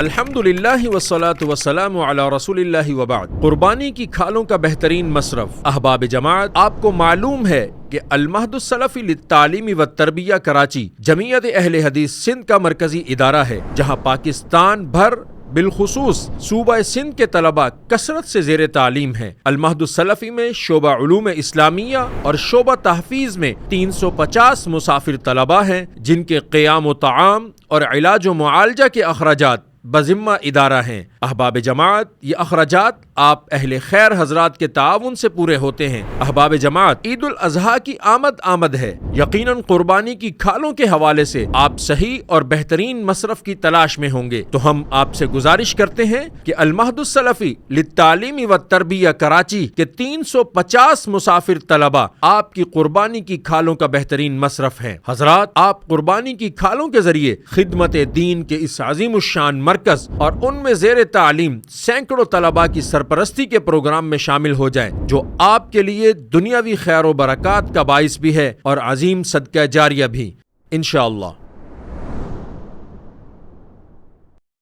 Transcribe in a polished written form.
الحمدللہ والصلاۃ والسلام علی رسول اللہ وبعد۔ قربانی کی کھالوں کا بہترین مصرف۔ احباب جماعت، آپ کو معلوم ہے کہ المہد السلفی للتعلیم والتربیہ کراچی جمعیت اہل حدیث سندھ کا مرکزی ادارہ ہے، جہاں پاکستان بھر بالخصوص صوبہ سندھ کے طلباء کثرت سے زیر تعلیم ہیں۔ المہد السلفی میں شعبہ علوم اسلامیہ اور شعبہ تحفیظ میں 350 مسافر طلباء ہیں، جن کے قیام و طعام اور علاج و معالجہ کے اخراجات بذمہ ادارہ ہیں۔ احباب جماعت، یہ اخراجات آپ اہل خیر حضرات کے تعاون سے پورے ہوتے ہیں۔ احباب جماعت، عید الاضحیٰ کی آمد ہے۔ یقیناً قربانی کی کھالوں کے حوالے سے آپ صحیح اور بہترین مصرف کی تلاش میں ہوں گے، تو ہم آپ سے گزارش کرتے ہیں کہ المہد السلفی للتعلیم والتربیہ کراچی کے 350 مسافر طلباء آپ کی قربانی کی کھالوں کا بہترین مصرف ہیں۔ حضرات، آپ قربانی کی کھالوں کے ذریعے خدمت دین کے اس عظیم الشان مرکز اور ان میں زیر تعلیم سینکڑوں طلباء کی سرپرستی کے پروگرام میں شامل ہو جائیں، جو آپ کے لیے دنیاوی خیر و برکات کا باعث بھی ہے اور عظیم صدقہ جاریہ بھی، انشاءاللہ۔